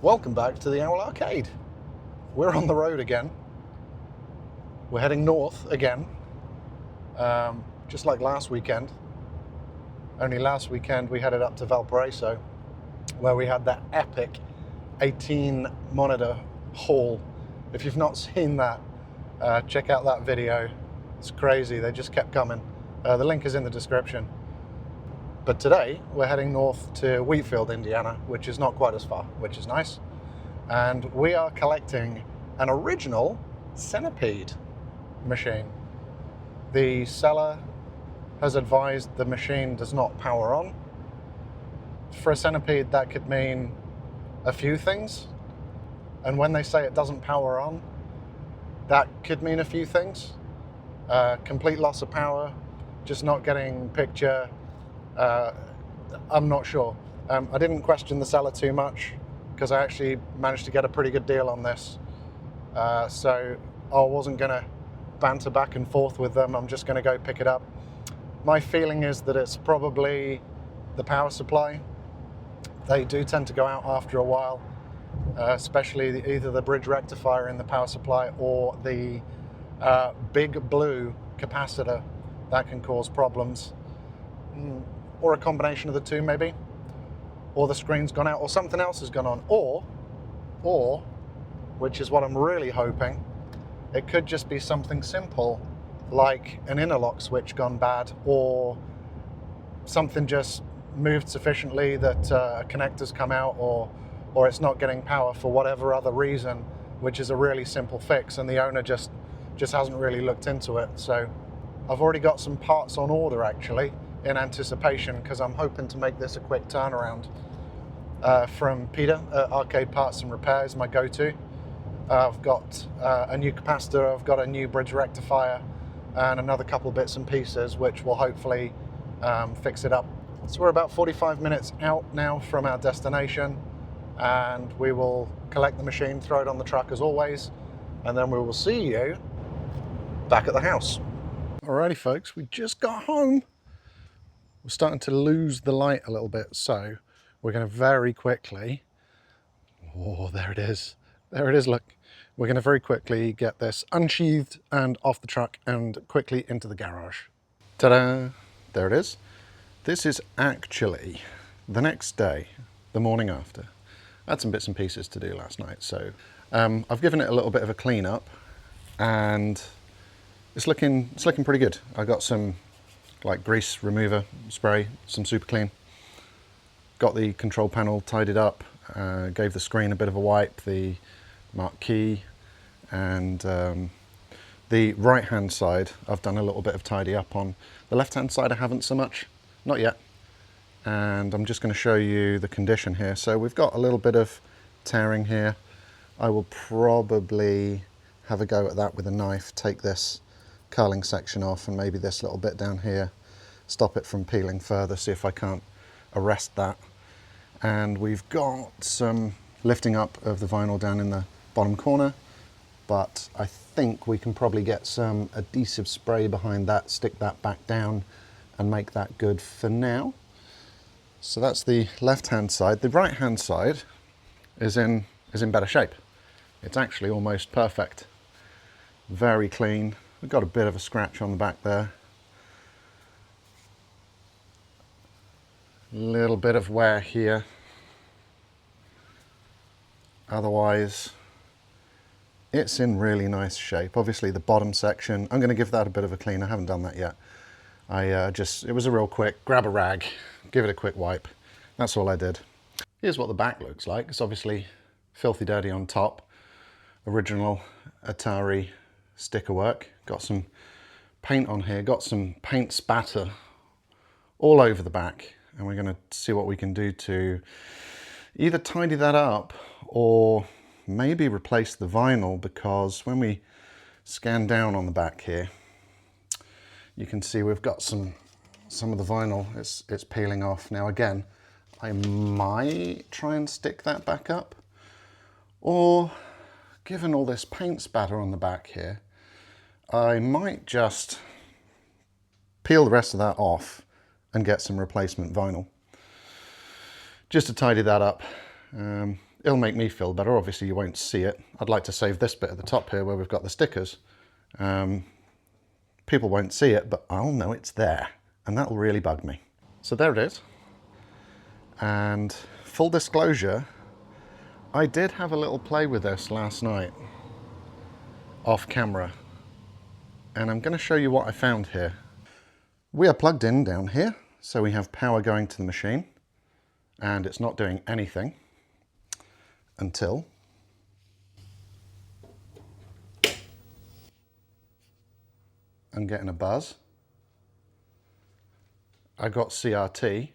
Welcome back to the Owl Arcade. We're on the road again. We're heading north again, just like last weekend. Only last weekend we headed up to Valparaiso, where we had that epic 18 monitor haul. If you've not seen that, check out that video. It's crazy, they just kept coming. The link is in the description. But today we're heading north to Wheatfield, Indiana, which is not quite as far, which is nice. And we are collecting an original Centipede machine. The seller has advised the machine does not power on. For a Centipede, that could mean a few things. And when they say it doesn't power on, that could mean a few things. Complete loss of power, just not getting picture. I'm not sure. I didn't question the seller too much because I actually managed to get a pretty good deal on this. So I wasn't going to banter back and forth with them. I'm just going to go pick it up. My feeling is that it's probably the power supply. They do tend to go out after a while, especially either the bridge rectifier in the power supply or the big blue capacitor. That can cause problems. Or a combination of the two, maybe. Or the screen's gone out, or something else has gone on. Or, which is what I'm really hoping, it could just be something simple, like an interlock switch gone bad, or something just moved sufficiently that a connector's come out, or it's not getting power for whatever other reason, which is a really simple fix, and the owner just hasn't really looked into it. So I've already got some parts on order, actually, in anticipation, because I'm hoping to make this a quick turnaround. From Peter at Arcade Parts and Repairs, my go-to. I've got a new capacitor, I've got a new bridge rectifier, and another couple bits and pieces which will hopefully fix it up. So we're about 45 minutes out now from our destination, and we will collect the machine, throw it on the truck as always, and then we will see you back at the house. Alrighty folks, we just got home. We're starting to lose the light a little bit, so we're going to very quickly, oh, there it is, look. We're going to very quickly get this unsheathed and off the truck and quickly into the garage. Ta-da! There it is. This is actually the next day, the morning after. I had some bits and pieces to do last night, so I've given it a little bit of a clean up, and it's looking pretty good. I got some like grease remover spray, some super clean. Got the control panel tidied up, gave the screen a bit of a wipe, the marquee, and the right hand side I've done a little bit of tidy up on. The left hand side I haven't so much, not yet. And I'm just going to show you the condition here. So we've got a little bit of tearing here. I will probably have a go at that with a knife, take this curling section off and maybe this little bit down here, stop it from peeling further, see if I can't arrest that. And we've got some lifting up of the vinyl down in the bottom corner, but I think we can probably get some adhesive spray behind that, stick that back down and make that good for now. So that's the left hand side. The right hand side is in better shape. It's actually almost perfect. Very clean. We've got a bit of a scratch on the back there. Little bit of wear here. Otherwise, it's in really nice shape. Obviously the bottom section, I'm going to give that a bit of a clean. I haven't done that yet. It was a real quick, grab a rag, give it a quick wipe. That's all I did. Here's what the back looks like. It's obviously filthy dirty on top. Original Atari sticker work. Got some paint on here, got some paint spatter all over the back, and we're going to see what we can do to either tidy that up or maybe replace the vinyl, because when we scan down on the back here you can see we've got some of the vinyl, it's peeling off. Now again, I might try and stick that back up, or given all this paint spatter on the back here, I might just peel the rest of that off and get some replacement vinyl just to tidy that up. it'll make me feel better. Obviously you won't see it. I'd like to save this bit at the top here where we've got the stickers. People won't see it, but I'll know it's there, and that'll really bug me. So there it is. And full disclosure, I did have a little play with this last night off camera, and I'm going to show you what I found here. We are plugged in down here, so we have power going to the machine, and it's not doing anything until I'm getting a buzz. I got CRT.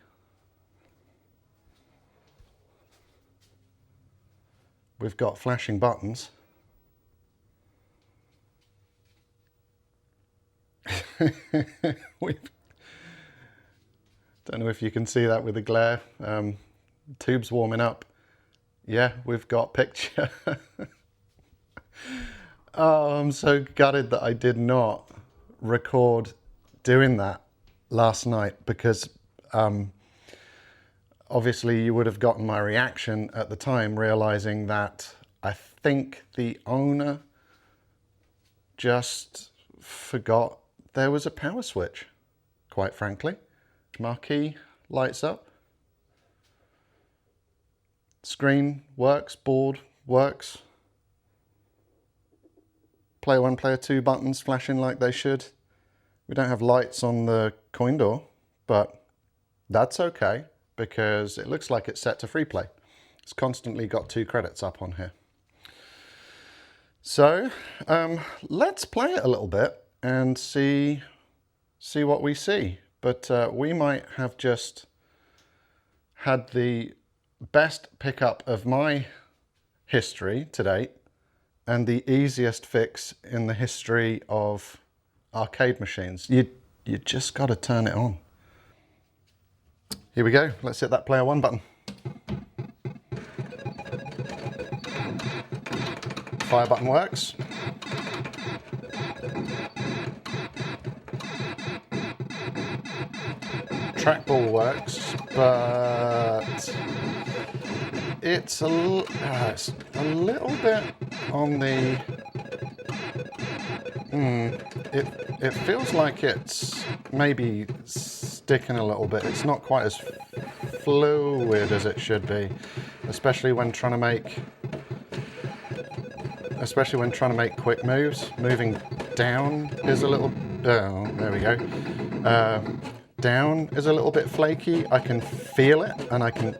We've got flashing buttons. Don't know if you can see that with the glare. Tube's warming up. Yeah, we've got picture. Oh, I'm so gutted that I did not record doing that last night, because obviously you would have gotten my reaction at the time, realizing that I think the owner just forgot there was a power switch, quite frankly. Marquee lights up. Screen works, board works. Player 1, player 2 buttons flashing like they should. We don't have lights on the coin door, but that's okay because it looks like it's set to free play. It's constantly got 2 credits up on here. So let's play it a little bit and see what we see. But we might have just had the best pickup of my history to date and the easiest fix in the history of arcade machines. You just got to turn it on. Here we go. Let's hit that player 1 button. Fire button works. Trackball works, but it's a little bit on the... It feels like it's maybe sticking a little bit. It's not quite as fluid as it should be, especially when trying to make quick moves. Moving down is a little... Oh, there we go. Down is a little bit flaky. I can feel it and I can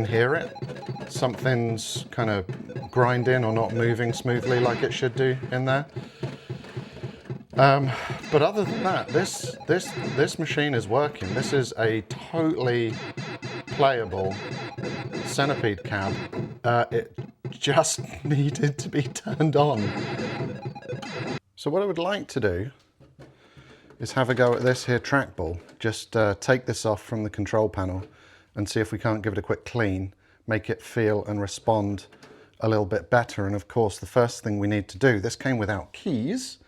hear it. Something's kind of grinding or not moving smoothly like it should do in there. But other than that, this machine is working. This is a totally playable Centipede cab. It just needed to be turned on. So what I would like to do is have a go at this here trackball. Just take this off from the control panel and see if we can't give it a quick clean, make it feel and respond a little bit better. And of course, the first thing we need to do, this came without keys,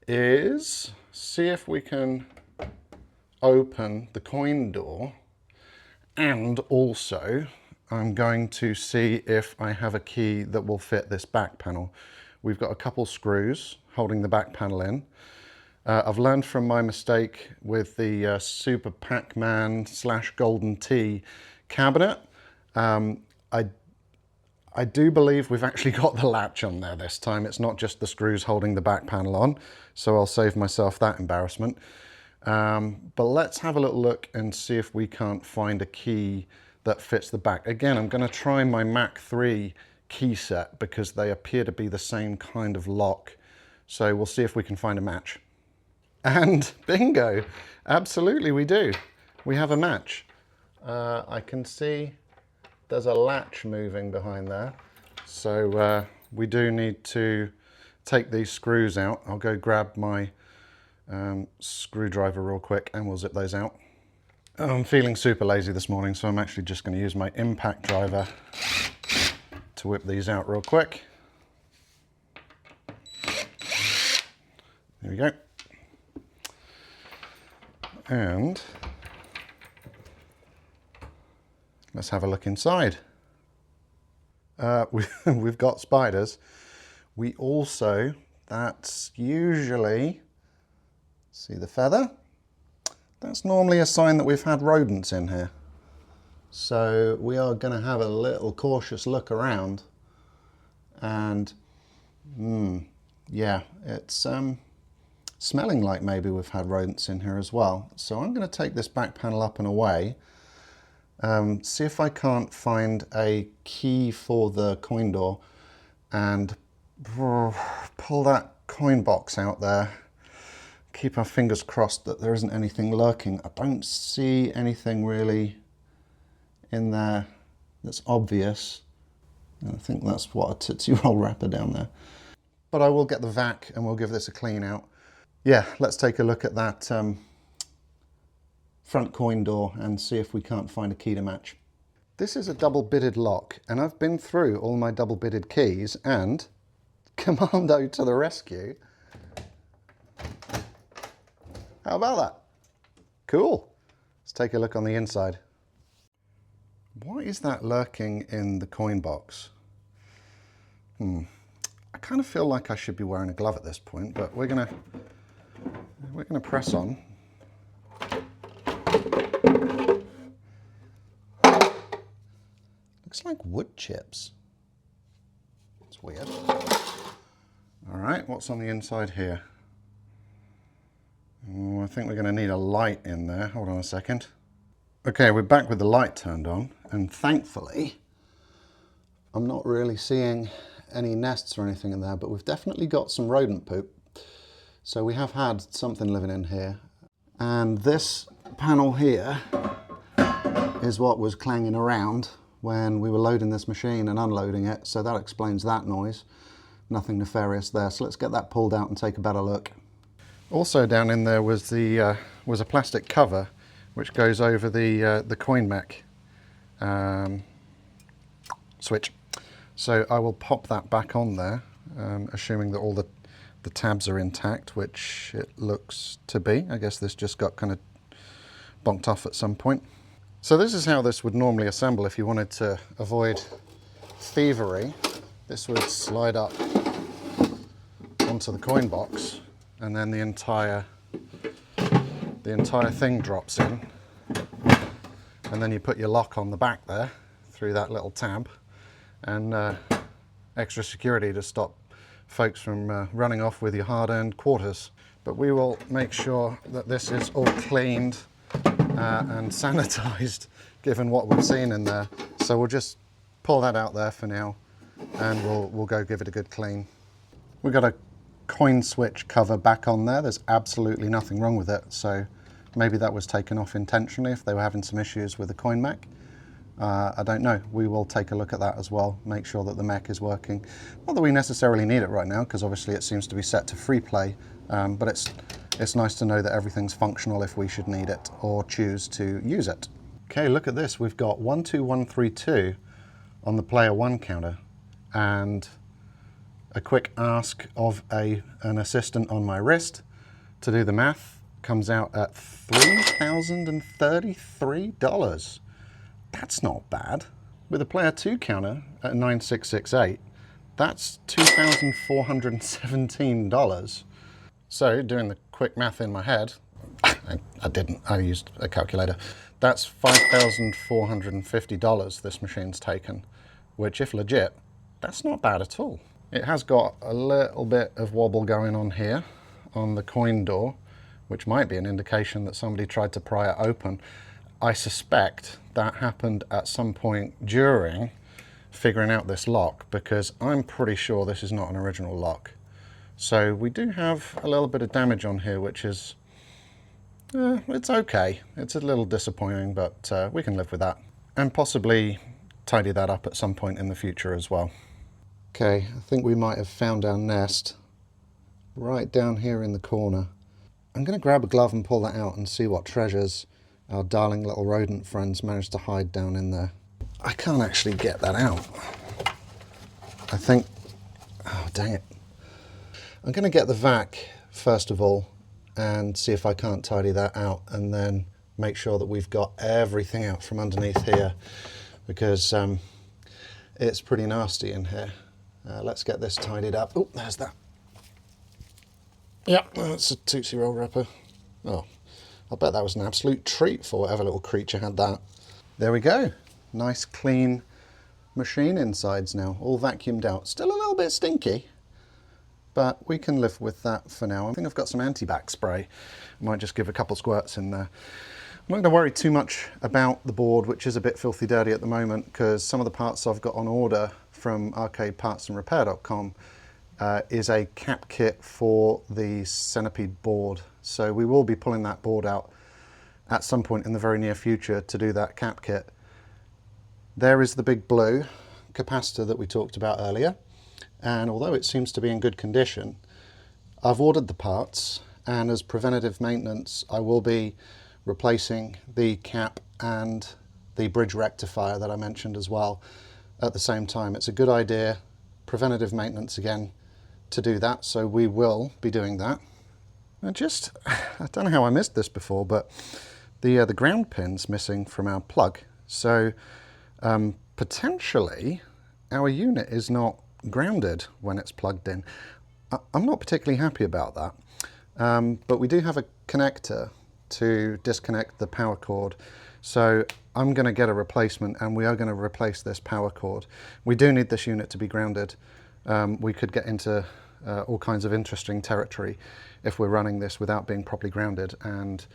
is see if we can open the coin door. And also, I'm going to see if I have a key that will fit this back panel. We've got a couple screws holding the back panel in. I've learned from my mistake with the Super Pac-Man / Golden Tee cabinet. I do believe we've actually got the latch on there this time. It's not just the screws holding the back panel on, so I'll save myself that embarrassment. But let's have a little look and see if we can't find a key that fits the back. Again, I'm going to try my Mac 3 key set because they appear to be the same kind of lock. So we'll see if we can find a match. And bingo, absolutely we do. We have a match. I can see there's a latch moving behind there. So we do need to take these screws out. I'll go grab my screwdriver real quick and we'll zip those out. I'm feeling super lazy this morning, so I'm actually just going to use my impact driver to whip these out real quick. There we go. let's have a look inside. We've got spiders. We also, that's usually, see the feather? That's normally a sign that we've had rodents in here. So we are going to have a little cautious look around, and yeah, it's smelling like maybe we've had rodents in here as well. So I'm going to take this back panel up and away, see if I can't find a key for the coin door and pull that coin box out there. Keep our fingers crossed that there isn't anything lurking. I don't see anything really in there that's obvious. And I think that's what a Tootsie Roll wrapper down there. But I will get the vac and we'll give this a clean out. Yeah, let's take a look at that front coin door and see if we can't find a key to match. This is a double bitted lock, and I've been through all my double bitted keys, and commando to the rescue. How about that? Cool. Let's take a look on the inside. What is that lurking in the coin box? I kind of feel like I should be wearing a glove at this point, but we're gonna press on. Looks like wood chips. It's weird. All right, what's on the inside here? Oh, I think we're going to need a light in there. Hold on a second. Okay, we're back with the light turned on, and thankfully I'm not really seeing any nests or anything in there, but we've definitely got some rodent poop. So we have had something living in here. And this panel here is what was clanging around when we were loading this machine and unloading it, so that explains that noise. Nothing nefarious there, so let's get that pulled out and take a better look. Also down in there was a plastic cover which goes over the coin mech switch. So I will pop that back on there, assuming that all the tabs are intact, which it looks to be. I guess this just got kind of bonked off at some point. So this is how this would normally assemble if you wanted to avoid thievery. This would slide up onto the coin box, and then the entire thing drops in, and then you put your lock on the back there through that little tab, and extra security to stop folks from running off with your hard-earned quarters. But we will make sure that this is all cleaned and sanitized, given what we've seen in there. So we'll just pull that out there for now, and we'll go give it a good clean. We've got a coin switch cover back on there. There's absolutely nothing wrong with it, so maybe that was taken off intentionally if they were having some issues with the coin mech. I don't know. We will take a look at that as well, make sure that the mech is working. Not that we necessarily need it right now, because obviously it seems to be set to free play, but it's nice to know that everything's functional if we should need it or choose to use it. Okay, look at this. We've got 12132 on the player 1 counter, and a quick ask of an assistant on my wrist to do the math comes out at $3,033. That's not bad. With a player 2 counter at 9668, that's $2,417. So doing the quick math in my head, I didn't, I used a calculator. That's $5,450 this machine's taken, which if legit, that's not bad at all. It has got a little bit of wobble going on here on the coin door, which might be an indication that somebody tried to pry it open. I suspect that happened at some point during figuring out this lock, because I'm pretty sure this is not an original lock. So we do have a little bit of damage on here, which is, it's okay. It's a little disappointing, but we can live with that. And possibly tidy that up at some point in the future as well. Okay, I think we might have found our nest right down here in the corner. I'm going to grab a glove and pull that out and see what treasures our darling little rodent friends managed to hide down in there. I can't actually get that out. I think, oh dang it. I'm going to get the vac first of all and see if I can't tidy that out, and then make sure that we've got everything out from underneath here because it's pretty nasty in here. Let's get this tidied up. Oh, there's that. Yep, that's a Tootsie Roll wrapper. Oh, I bet that was an absolute treat for whatever little creature had that. There we go. Nice clean machine insides now, all vacuumed out. Still a little bit stinky, but we can live with that for now. I think I've got some anti-bac spray. I might just give a couple squirts in there. I'm not going to worry too much about the board, which is a bit filthy dirty at the moment, because some of the parts I've got on order from arcadepartsandrepair.com is a cap kit for the Centipede board. So we will be pulling that board out at some point in the very near future to do that cap kit. There is the big blue capacitor that we talked about earlier, and although it seems to be in good condition, I've ordered the parts, and as preventative maintenance I will be replacing the cap and the bridge rectifier that I mentioned as well at the same time. It's a good idea, preventative maintenance again, to do that, so we will be doing that. And I don't know how I missed this before, but the ground pin's missing from our plug, so potentially our unit is not grounded when it's plugged in. I'm not particularly happy about that, but we do have a connector to disconnect the power cord, so I'm going to get a replacement, and we are going to replace this power cord. We do need this unit to be grounded. We could get into all kinds of interesting territory if we're running this without being properly grounded, and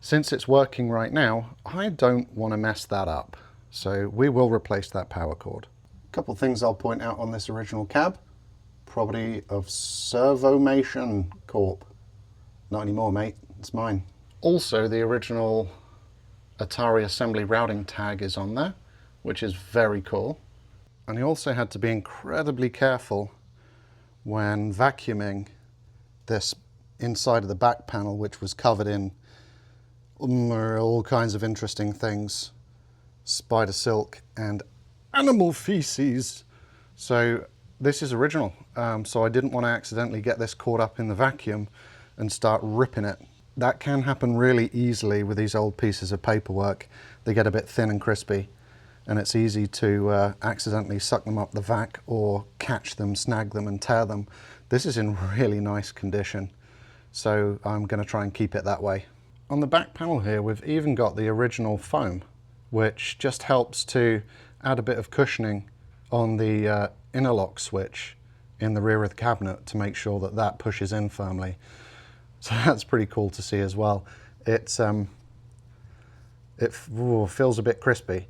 since it's working right now, I don't want to mess that up, so we will replace that power cord. A couple of things I'll point out on this original cab. Property of Servomation Corp. Not anymore, mate, it's mine. Also, the original Atari assembly routing tag is on there, which is very cool. And you also had to be incredibly careful when vacuuming this inside of the back panel, which was covered in all kinds of interesting things, spider silk and animal feces. So this is original, so I didn't want to accidentally get this caught up in the vacuum and start ripping it. That can happen really easily with these old pieces of paperwork. They get a bit thin and crispy, and it's easy to accidentally suck them up the vac or catch them, snag them and tear them. This is in really nice condition, so I'm going to try and keep it that way. On the back panel here, we've even got the original foam, which just helps to add a bit of cushioning on the interlock switch in the rear of the cabinet to make sure that that pushes in firmly. So that's pretty cool to see as well. It feels a bit crispy,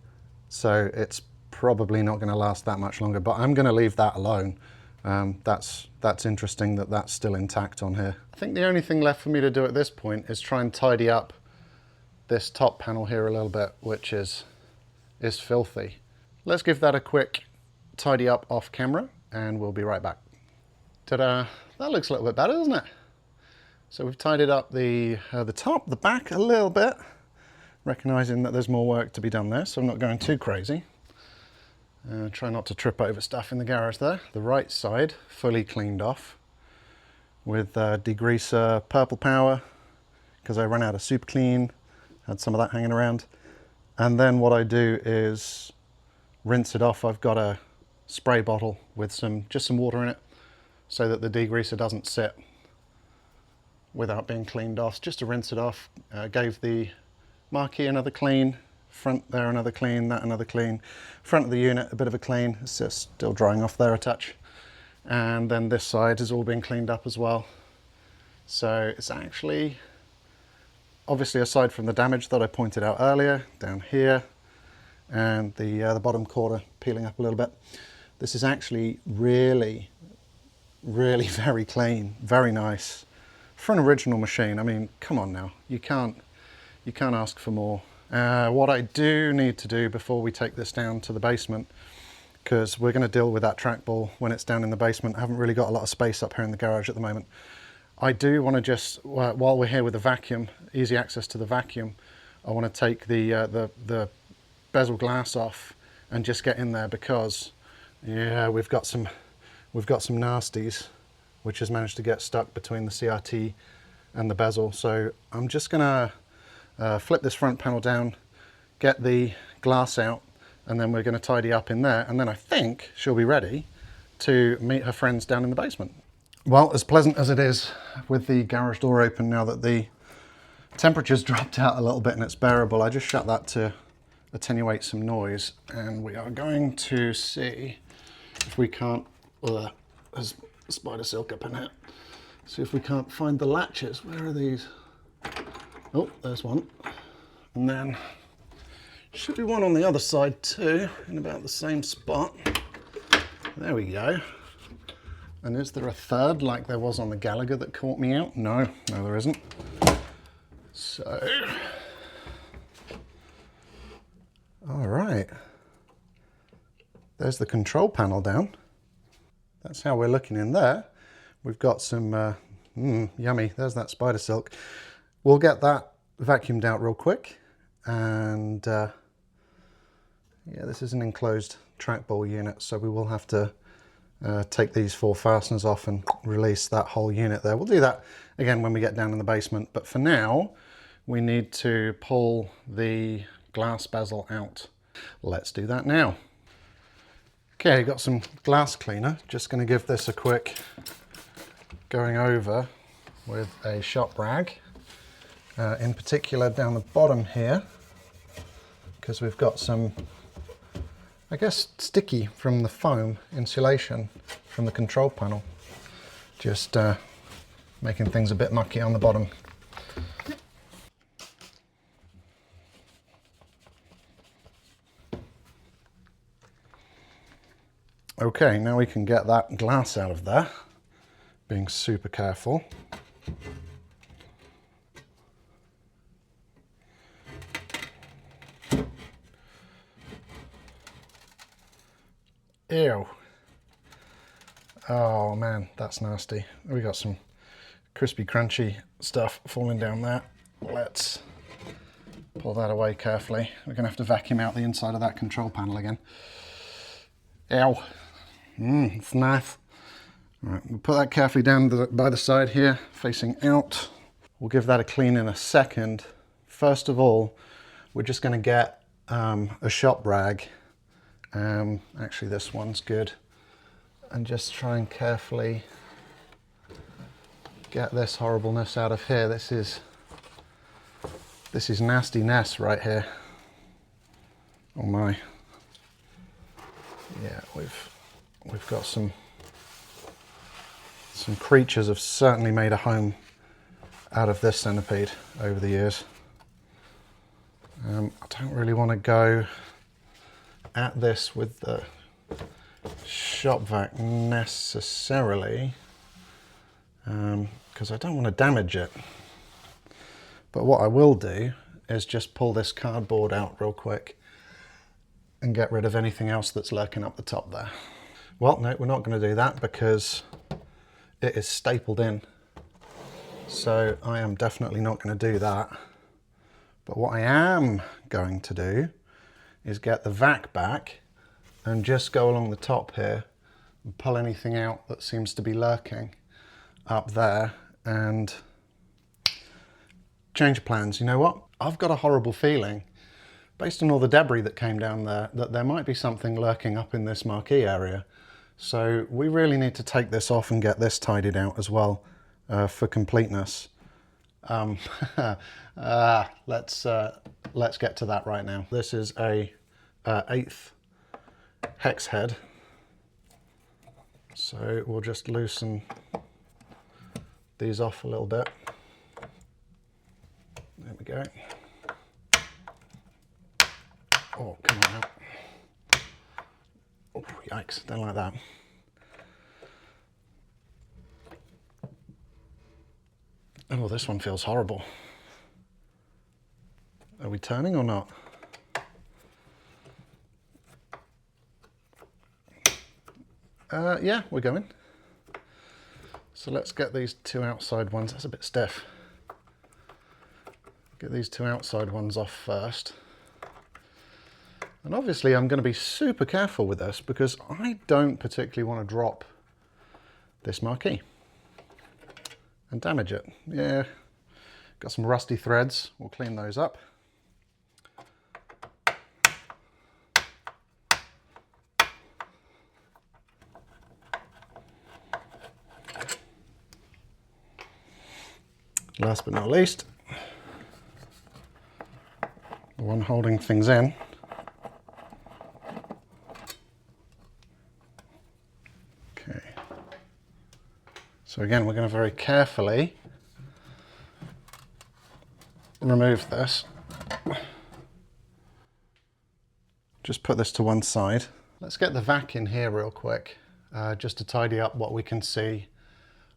so it's probably not going to last that much longer, but I'm going to leave that alone. That's interesting that that's still intact on here. I think the only thing left for me to do at this point is try and tidy up this top panel here a little bit, which is filthy. Let's give that a quick tidy up off camera, and we'll be right back. Ta-da! That looks a little bit better, doesn't it? So we've tidied up the top, the back a little bit, recognizing that there's more work to be done there, so I'm not going too crazy. Try not to trip over stuff in the garage there. The right side fully cleaned off with degreaser Purple Power, because I ran out of super clean, had some of that hanging around. And then what I do is rinse it off. I've got a spray bottle with just some water in it, so that the degreaser doesn't sit without being cleaned off. Just to rinse it off. Gave the marquee another clean, front there another clean, that another clean, front of the unit a bit of a clean. It's just still drying off there a touch, and then this side has all been cleaned up as well. So it's actually, obviously aside from the damage that I pointed out earlier down here and the bottom corner peeling up a little bit, this is actually really very clean, very nice for an original machine. I mean, come on now, you can't ask for more. What I do need to do before we take this down to the basement, because we're going to deal with that trackball when it's down in the basement. I haven't really got a lot of space up here in the garage at the moment. I do want to just, while we're here with the vacuum, easy access to the vacuum, I want to take the bezel glass off and just get in there, because yeah, we've got some nasties which has managed to get stuck between the CRT and the bezel. So I'm just gonna flip this front panel down, get the glass out, and then we're going to tidy up in there, and then I think she'll be ready to meet her friends down in the basement. Well, as pleasant as it is with the garage door open now that the temperature's dropped out a little bit and it's bearable, I just shut that to attenuate some noise, and we are going to see if we can't, there's spider silk up in here, see if we can't find the latches. Where are these? Oh, there's one. And then should be one on the other side too, in about the same spot. There we go. And is there a third like there was on the Gallagher that caught me out? No, there isn't. So, all right. There's the control panel down. That's how we're looking in there. We've got some, yummy, there's that spider silk. We'll get that vacuumed out real quick. And yeah, this is an enclosed trackball unit, so we will have to take these 4 fasteners off and release that whole unit there. We'll do that again when we get down in the basement, but for now we need to pull the glass bezel out. Let's do that now. Okay, got some glass cleaner. Just going to give this a quick going over with a shop rag, in particular down the bottom here, because we've got some, I guess, sticky from the foam insulation from the control panel. Just making things a bit mucky on the bottom. Okay, now we can get that glass out of there, being super careful. Ew. Oh man, that's nasty. We got some crispy, crunchy stuff falling down there. Let's pull that away carefully. We're gonna have to vacuum out the inside of that control panel again. Ew. It's nice. All right, we'll put that carefully down by the side here, facing out. We'll give that a clean in a second. First of all, we're just gonna get a shop rag. Actually this one's good, and just try and carefully get this horribleness out of here. This is nastiness right here. Oh my. Yeah, we've got some creatures have certainly made a home out of this centipede over the years. I don't really want to go at this with the shop vac necessarily, because I don't want to damage it. But what I will do is just pull this cardboard out real quick and get rid of anything else that's lurking up the top there. Well, no, we're not going to do that because it is stapled in. So I am definitely not going to do that. But what I am going to do is get the vac back and just go along the top here and pull anything out that seems to be lurking up there and change plans. You know what? I've got a horrible feeling, based on all the debris that came down there, that there might be something lurking up in this marquee area. So we really need to take this off and get this tidied out as well, for completeness. Let's get to that right now. This is a 1/8 hex head. So we'll just loosen these off a little bit. There we go. Oh, come on out. Oh, yikes, don't like that. Oh, this one feels horrible. Are we turning or not? Yeah, we're going. So let's get these 2 outside ones. That's a bit stiff. Get these 2 outside ones off first. And obviously I'm going to be super careful with this because I don't particularly want to drop this marquee and damage it. Yeah, got some rusty threads. We'll clean those up. Last but not least, the one holding things in. Okay. So again, we're going to very carefully remove this. Just put this to one side. Let's get the vac in here real quick, just to tidy up what we can see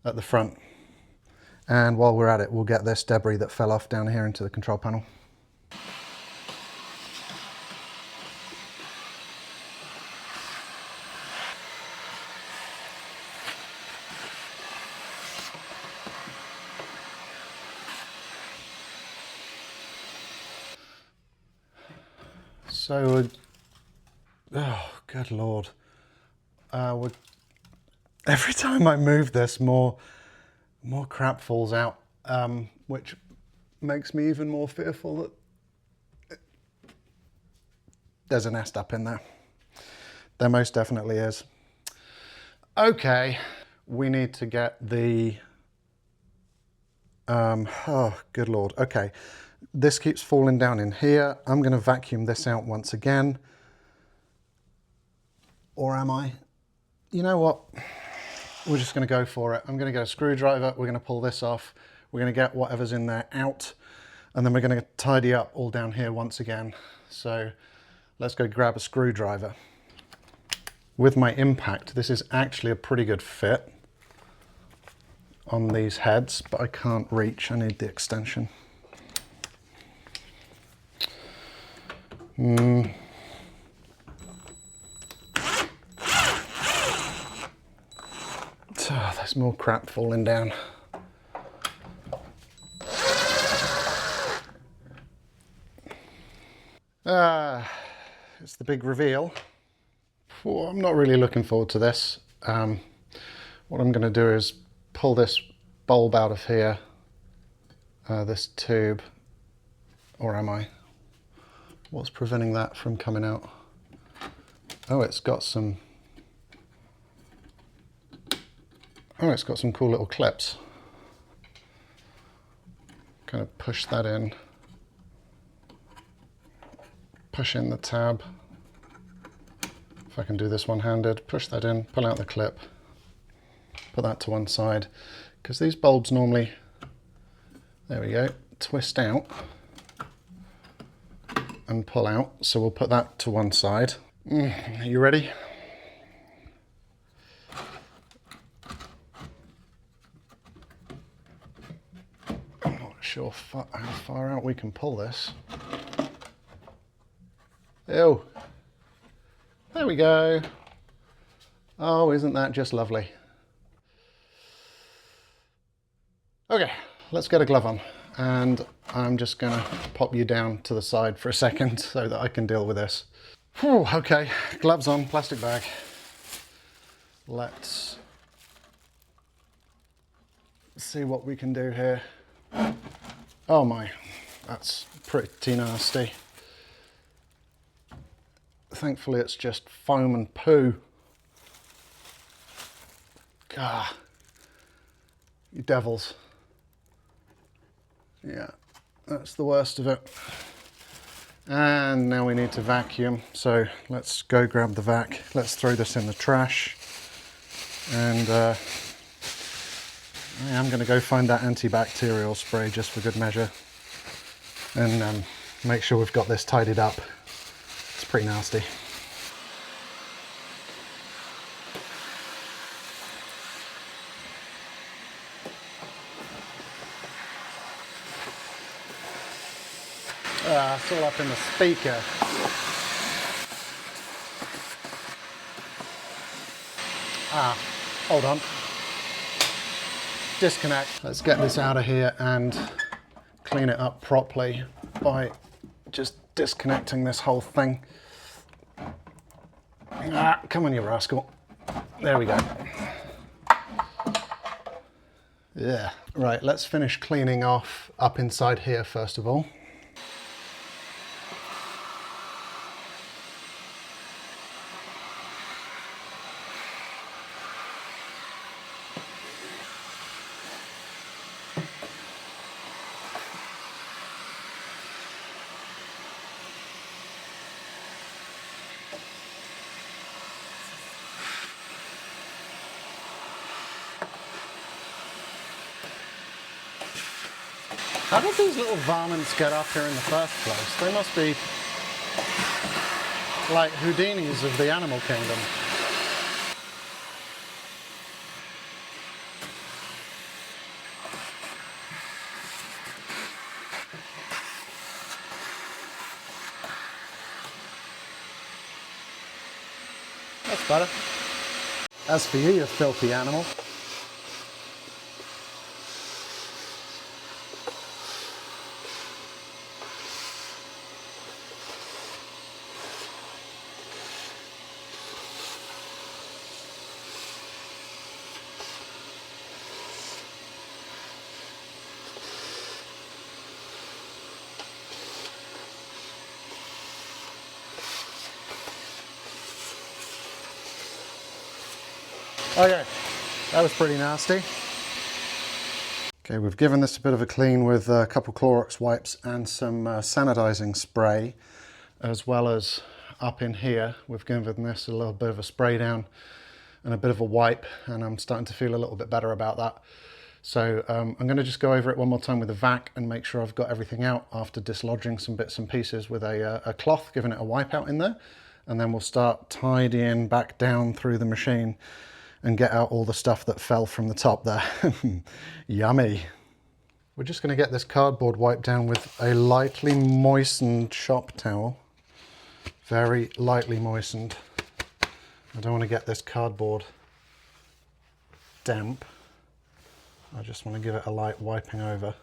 at the front. And while we're at it, we'll get this debris that fell off down here into the control panel. So, oh, good Lord. Every time I move this, more crap falls out, which makes me even more fearful that there's a nest up in there. There most definitely is. Okay, we need to get the, oh, good Lord. Okay, this keeps falling down in here. I'm going to vacuum this out once again. Or am I? You know what? We're just going to go for it. I'm going to get a screwdriver. We're going to pull this off. We're going to get whatever's in there out. And then we're going to tidy up all down here once again. So let's go grab a screwdriver. With my impact, this is actually a pretty good fit on these heads, but I can't reach. I need the extension. Oh, there's more crap falling down. It's the big reveal. Oh, I'm not really looking forward to this. What I'm going to do is pull this bulb out of here, this tube, or am I? What's preventing that from coming out? Oh, it's got some cool little clips. Kind of push that in. Push in the tab. If I can do this one-handed, push that in, pull out the clip. Put that to one side. Because these bulbs normally, there we go, twist out and pull out. So we'll put that to one side. Are you ready? Sure how far out we can pull this. Ew. There we go. Oh, isn't that just lovely? Okay, let's get a glove on. And I'm just gonna pop you down to the side for a second so that I can deal with this. Whew, okay, gloves on, plastic bag. Let's see what we can do here. Oh my, that's pretty nasty. Thankfully it's just foam and poo. God, you devils. Yeah, that's the worst of it. And now we need to vacuum. So let's go grab the vac. Let's throw this in the trash. And I am going to go find that antibacterial spray just for good measure. And make sure we've got this tidied up. It's pretty nasty. It's all up in the speaker. Hold on. Disconnect. Let's get this out of here and clean it up properly by just disconnecting this whole thing. Come on, you rascal. There we go. Yeah. Right, let's finish cleaning off up inside here first of all. How did these little varmints get up here in the first place? They must be like Houdinis of the animal kingdom. That's better. As for you, you filthy animal. Okay, that was pretty nasty. Okay, we've given this a bit of a clean with a couple Clorox wipes and some sanitizing spray, as well as up in here we've given this a little bit of a spray down and a bit of a wipe, and I'm starting to feel a little bit better about that. So I'm going to just go over it one more time with a vac and make sure I've got everything out after dislodging some bits and pieces with a cloth, giving it a wipe out in there, and then we'll start tidying back down through the machine and get out all the stuff that fell from the top there. Yummy. We're just going to get this cardboard wiped down with a lightly moistened shop towel. Very lightly moistened. I don't want to get this cardboard damp. I just want to give it a light wiping over.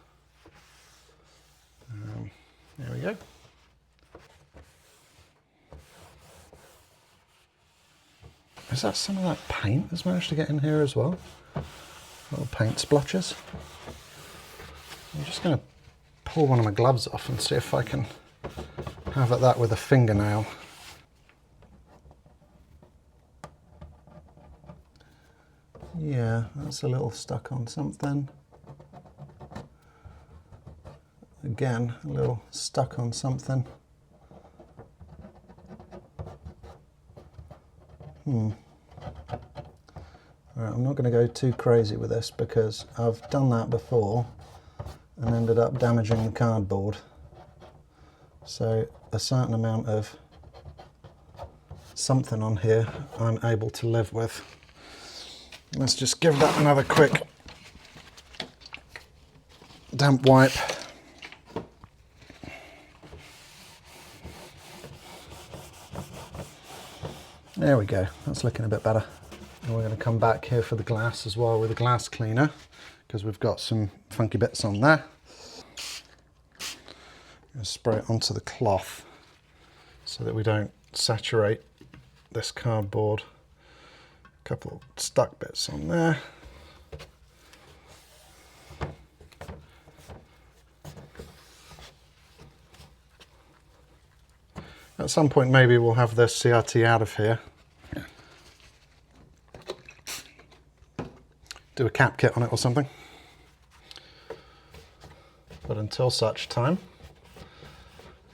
There we go. Is that some of that paint that's managed to get in here as well? Little paint splotches. I'm just going to pull one of my gloves off and see if I can have at that with a fingernail. Yeah, that's a little stuck on something. Again, a little stuck on something. Right, I'm not going to go too crazy with this because I've done that before and ended up damaging the cardboard. So a certain amount of something on here I'm able to live with. Let's just give that another quick damp wipe. There we go, that's looking a bit better. And we're going to come back here for the glass as well with a glass cleaner, because we've got some funky bits on there. Just spray it onto the cloth so that we don't saturate this cardboard. A couple of stuck bits on there. At some point maybe we'll have this CRT out of here. Do a cap kit on it or something. But until such time,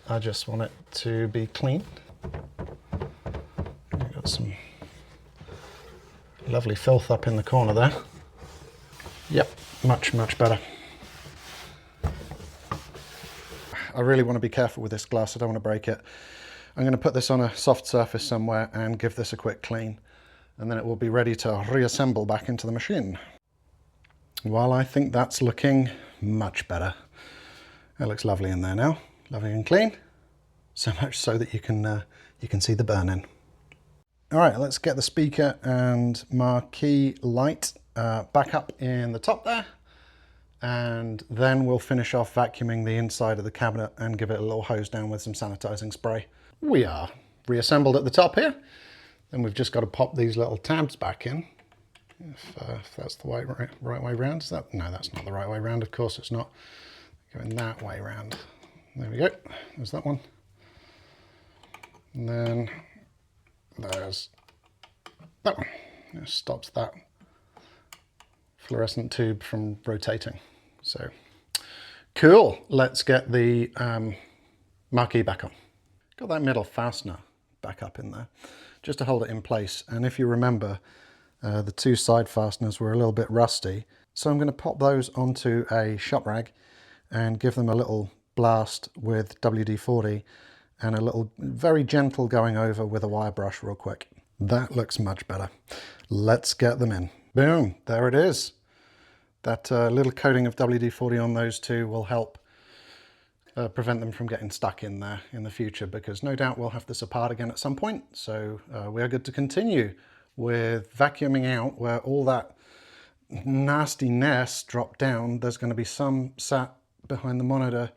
I just want it to be clean. I've got some lovely filth up in the corner there. Yep, much, much better. I really want to be careful with this glass, I don't want to break it. I'm going to put this on a soft surface somewhere and give this a quick clean, and then it will be ready to reassemble back into the machine. Well, I think that's looking much better. It looks lovely in there now, lovely and clean. So much so that you can see the burn-in. All right, let's get the speaker and marquee light back up in the top there, and then we'll finish off vacuuming the inside of the cabinet and give it a little hose down with some sanitizing spray. We are reassembled at the top here. Then we've just got to pop these little tabs back in. If that's the right way round. Is that? No, that's not the right way round. Of course it's not. Going that way round. There we go. There's that one. And then there's that one. It stops that fluorescent tube from rotating. So cool. Let's get the marquee back on. Got that middle fastener back up in there just to hold it in place. And if you remember, the two side fasteners were a little bit rusty. So I'm going to pop those onto a shop rag and give them a little blast with WD-40 and a little very gentle going over with a wire brush real quick. That looks much better. Let's get them in. Boom, there it is. That little coating of WD-40 on those two will help prevent them from getting stuck in there in the future, because no doubt we'll have this apart again at some point. So we are good to continue with vacuuming out where all that nastiness dropped down. There's going to be some sat behind the monitor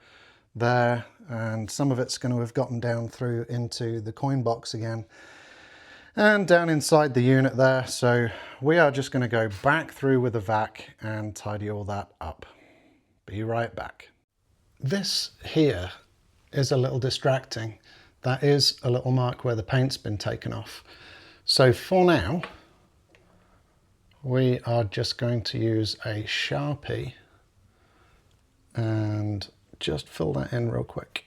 there, and some of it's going to have gotten down through into the coin box again and down inside the unit there. So we are just going to go back through with a vac and tidy all that up. Be right back. This here is a little distracting. That is a little mark where the paint's been taken off. So for now, we are just going to use a Sharpie and just fill that in real quick.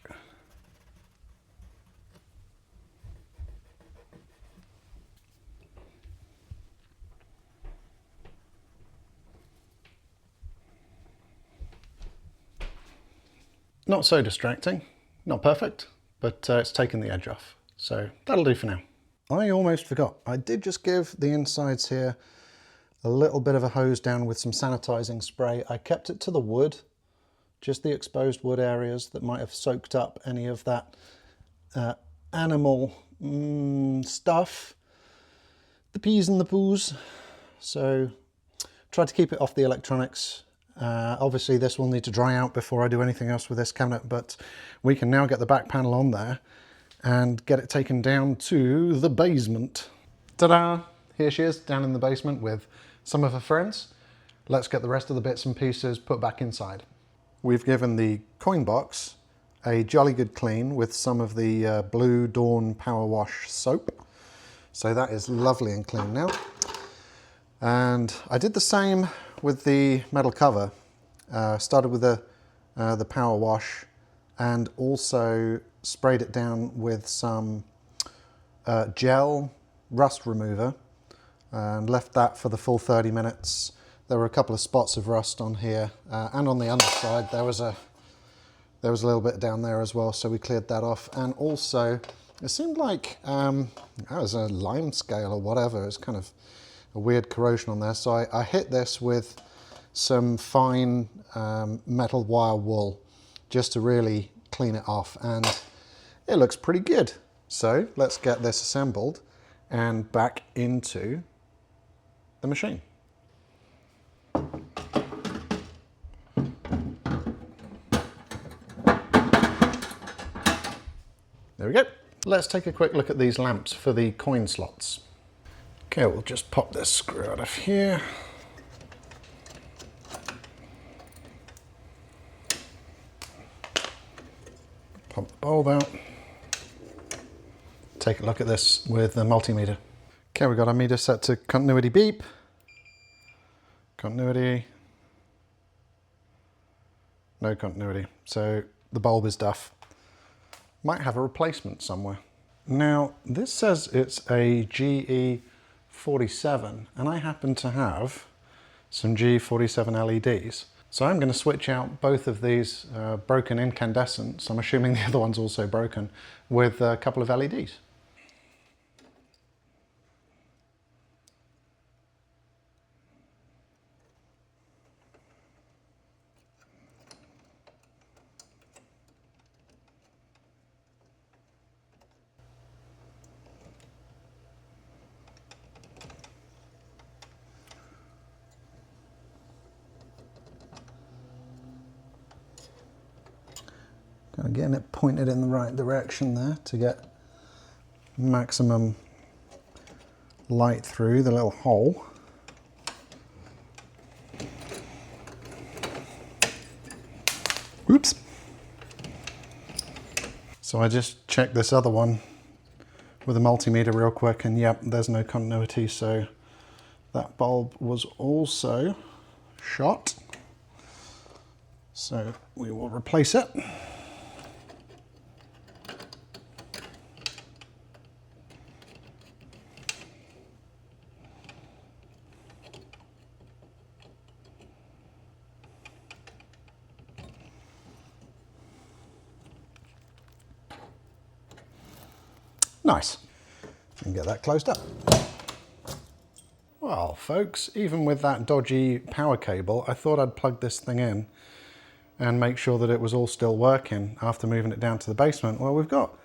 Not so distracting, not perfect, but it's taken the edge off. So that'll do for now. I almost forgot. I did just give the insides here a little bit of a hose down with some sanitizing spray. I kept it to the wood, just the exposed wood areas that might have soaked up any of that animal stuff, the peas and the poos. So tried to keep it off the electronics. Obviously this will need to dry out before I do anything else with this cabinet, but we can now get the back panel on there and get it taken down to the basement. Ta-da! Here she is down in the basement with some of her friends. Let's get the rest of the bits and pieces put back inside. We've given the coin box a jolly good clean with some of the Blue Dawn Power Wash soap. So that is lovely and clean now. And I did the same with the metal cover. Started with the power wash and also sprayed it down with some gel rust remover and left that for the full 30 minutes. There were a couple of spots of rust on here and on the underside there was a little bit down there as well, so we cleared that off. And also it seemed like it was a lime scale or whatever. It's kind of a weird corrosion on there, so I hit this with some fine metal wire wool just to really clean it off, and it looks pretty good. So let's get this assembled and back into the machine. There we go. Let's take a quick look at these lamps for the coin slots. Okay, we'll just pop this screw out of here. Pop the bulb out. Take a look at this with the multimeter. Okay, we've got our meter set to continuity beep. Continuity. No continuity. So the bulb is duff. Might have a replacement somewhere. Now, this says it's a GE47, and I happen to have some GE47 LEDs. So I'm going to switch out both of these broken incandescents, I'm assuming the other one's also broken, with a couple of LEDs. Kind of getting it pointed in the right direction there to get maximum light through the little hole. Whoops. So I just checked this other one with a multimeter real quick, and yep, there's no continuity, so that bulb was also shot. So we will replace it. Nice. And get that closed up. Well, folks, even with that dodgy power cable, I thought I'd plug this thing in and make sure that it was all still working after moving it down to the basement. Well, we've got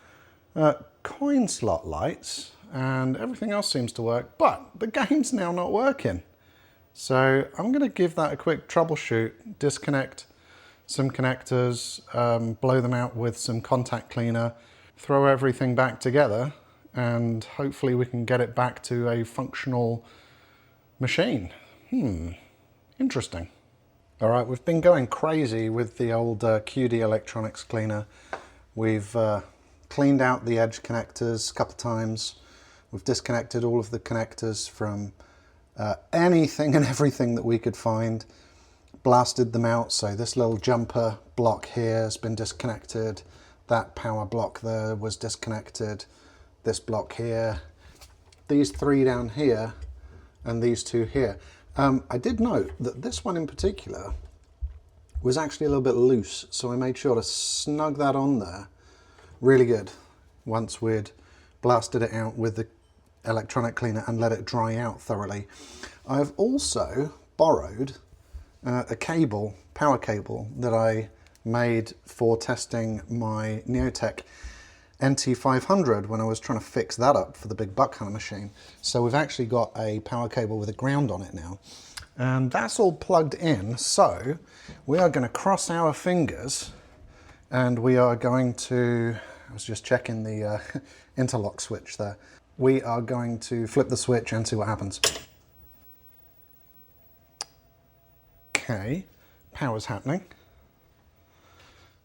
coin slot lights and everything else seems to work, but the game's now not working. So I'm going to give that a quick troubleshoot, disconnect some connectors, blow them out with some contact cleaner, throw everything back together, and hopefully we can get it back to a functional machine. Interesting. All right, we've been going crazy with the old QD electronics cleaner. We've cleaned out the edge connectors a couple of times. We've disconnected all of the connectors from anything and everything that we could find. Blasted them out, so this little jumper block here has been disconnected. That power block there was disconnected. This block here. These three down here and these two here. I did note that this one in particular was actually a little bit loose, so I made sure to snug that on there really good once we'd blasted it out with the electronic cleaner and let it dry out thoroughly. I've also borrowed a cable, power cable, that I made for testing my Neotech NT500 when I was trying to fix that up for the big buck hunter machine. So we've actually got a power cable with a ground on it now, and that's all plugged in. So we are going to cross our fingers and we are going to, I was just checking the interlock switch there. We are going to flip the switch and see what happens. Okay, power's happening.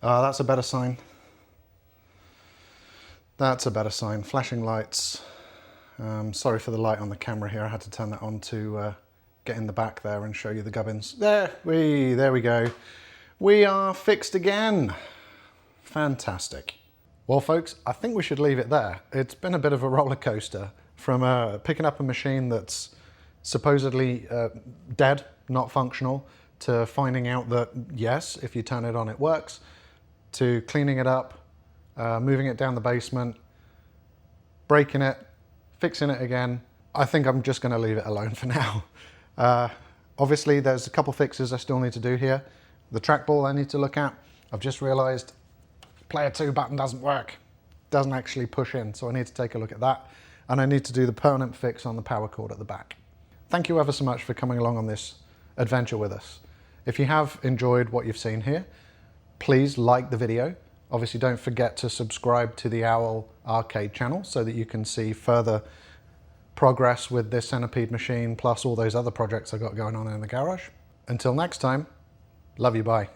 That's a better sign. That's a better sign. Flashing lights. Sorry for the light on the camera here. I had to turn that on to get in the back there and show you the gubbins. There we go. We are fixed again. Fantastic. Well, folks, I think we should leave it there. It's been a bit of a roller coaster from picking up a machine that's supposedly dead, not functional, to finding out that yes, if you turn it on, it works, to cleaning it up, moving it down the basement, breaking it, fixing it again. I think I'm just going to leave it alone for now. Obviously, there's a couple fixes I still need to do here. The trackball I need to look at. I've just realized player 2 button doesn't work. Doesn't actually push in, so I need to take a look at that. And I need to do the permanent fix on the power cord at the back. Thank you ever so much for coming along on this adventure with us. If you have enjoyed what you've seen here, please like the video. Obviously, don't forget to subscribe to the Owl Arcade channel so that you can see further progress with this Centipede machine, plus all those other projects I've got going on in the garage. Until next time, love you, bye.